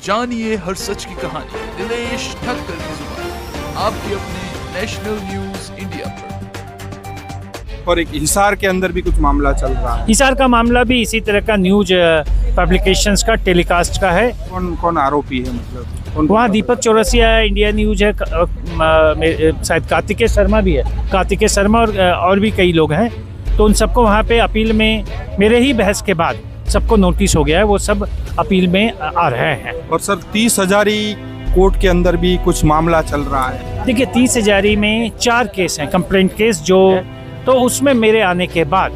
जानिए हर सच की कहानी दिनेश ठक्कर की जुबान आपके अपने नेशनल न्यूज इंडिया पर। और एक हिसार के अंदर भी कुछ मामला चल रहा है। हिसार का मामला भी इसी तरह का न्यूज पब्लिकेशंस का टेलीकास्ट का है। कौन कौन आरोपी है, मतलब वहाँ दीपक चौरसिया है, इंडिया न्यूज है, शायद कार्तिकेय शर्मा भी है, कार्तिकेय शर्मा और भी कई लोग हैं। तो उन सबको वहाँ पे अपील में मेरे ही बहस के बाद सबको नोटिस हो गया है, वो सब अपील में आ रहे हैं। और सर 30,000 कोर्ट के अंदर भी कुछ मामला चल रहा है। देखिए 30,000 में 4 केस हैं, कंप्लेंट केस जो, तो उसमें मेरे आने के बाद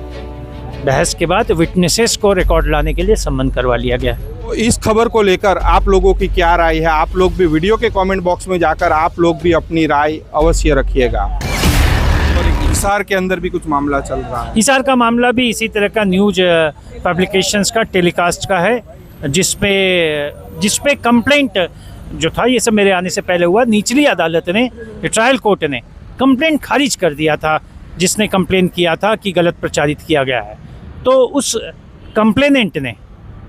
बहस के बाद विटनेसेस को रिकॉर्ड लाने के लिए सम्मन करवा लिया गया है। तो इस खबर को लेकर आप लोगों की क्या राय है? आप लोग भी वीडियो के कमेंट बॉक्स में जाकर आप लोग भी अपनी राय अवश्य रखिएगा। और एक हिसार के अंदर भी कुछ मामला चल रहा है। हिसार का मामला भी इसी तरह का न्यूज पब्लिकेशंस का टेलीकास्ट का है, जिसपे कंप्लेंट जो था, ये सब मेरे आने से पहले हुआ। निचली अदालत ने, ट्रायल कोर्ट ने कंप्लेंट खारिज कर दिया था, जिसने कंप्लेन किया था कि गलत प्रचारित किया गया है। तो उस कंप्लेनेंट ने,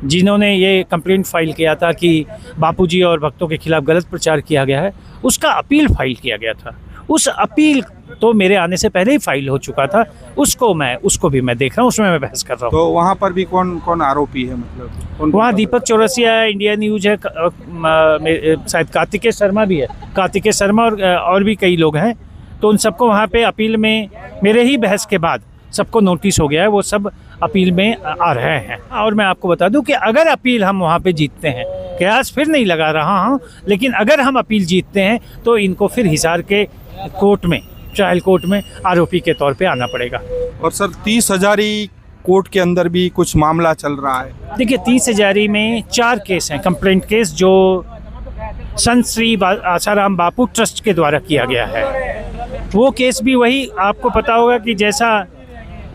जिन्होंने ये कंप्लेंट फाइल किया था कि बापूजी और भक्तों के खिलाफ गलत प्रचार किया गया है, उसका अपील फाइल किया गया था। उस अपील तो मेरे आने से पहले ही फाइल हो चुका था, उसको भी मैं देख रहा हूँ, उसमें मैं बहस कर रहा हूँ। तो वहाँ पर भी कौन कौन आरोपी है, मतलब वहाँ दीपक चौरसिया है, इंडिया न्यूज है, शायद कार्तिकेय शर्मा भी है, कार्तिकेय शर्मा और भी कई लोग हैं। तो उन सबको वहाँ पे अपील में मेरे ही बहस के बाद सबको नोटिस हो गया है, वो सब अपील में आ रहे हैं। और मैं आपको बता दूं कि अगर अपील हम वहाँ पे जीतते हैं, कयास फिर नहीं लगा रहा हूँ, लेकिन अगर हम अपील जीतते हैं तो इनको फिर हिसार के कोर्ट में, ट्रायल कोर्ट में आरोपी के तौर पे आना पड़ेगा। और सर 30,000 कोर्ट के अंदर भी कुछ मामला चल रहा है। देखिए 30,000 में 4 केस हैं, कंप्लेंट केस जो संत श्री आसाराम बापू ट्रस्ट के द्वारा किया गया है। वो केस भी वही, आपको पता होगा कि जैसा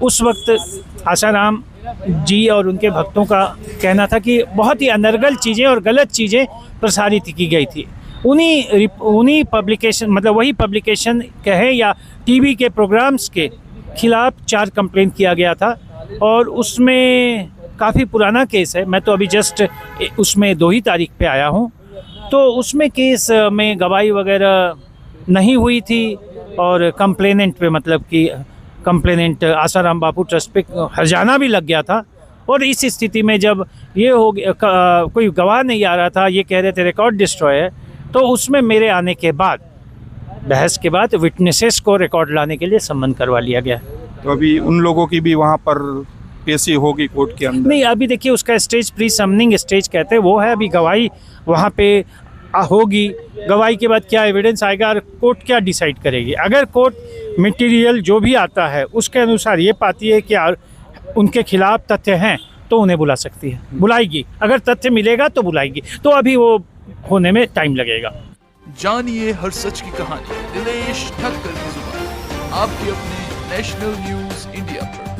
उस वक्त आसाराम जी और उनके भक्तों का कहना था कि बहुत ही अनर्गल चीज़ें और गलत चीज़ें प्रसारित की गई थी। उन्हीं पब्लिकेशन, मतलब वही पब्लिकेशन कहे या टीवी के प्रोग्राम्स के खिलाफ 4 कंप्लेंट किया गया था। और उसमें काफ़ी पुराना केस है, मैं तो अभी जस्ट उसमें 2 ही तारीख पे आया हूँ। तो उसमें केस में गवाही वगैरह नहीं हुई थी और कंप्लेनेंट पे, मतलब कि कंप्लेनेंट आसाराम बापू ट्रस्ट पे हर्जाना भी लग गया था। और इस स्थिति में जब ये हो गया, कोई गवाह नहीं आ रहा था, ये कह रहे थे रिकॉर्ड डिस्ट्रॉय है, तो उसमें मेरे आने के बाद बहस के बाद विटनेसेस को रिकॉर्ड लाने के लिए सम्मन करवा लिया गया। तो अभी उन लोगों की भी वहाँ पर पेशी होगी कोर्ट के अंदर? नहीं, अभी देखिए उसका स्टेज प्री समनिंग स्टेज कहते हैं वो है। अभी गवाही वहाँ पे होगी, गवाही के बाद क्या एविडेंस आएगा और कोर्ट क्या डिसाइड करेगी। अगर कोर्ट मटेरियल जो भी आता है उसके अनुसार ये पाती है कि उनके खिलाफ तथ्य हैं, तो उन्हें बुला सकती है, बुलाएगी। अगर तथ्य मिलेगा तो बुलाएगी, तो अभी वो होने में टाइम लगेगा। जानिए हर सच की कहानी दिनेश ठक्कर की जुबान आपके अपने नेशनल न्यूज इंडिया पर।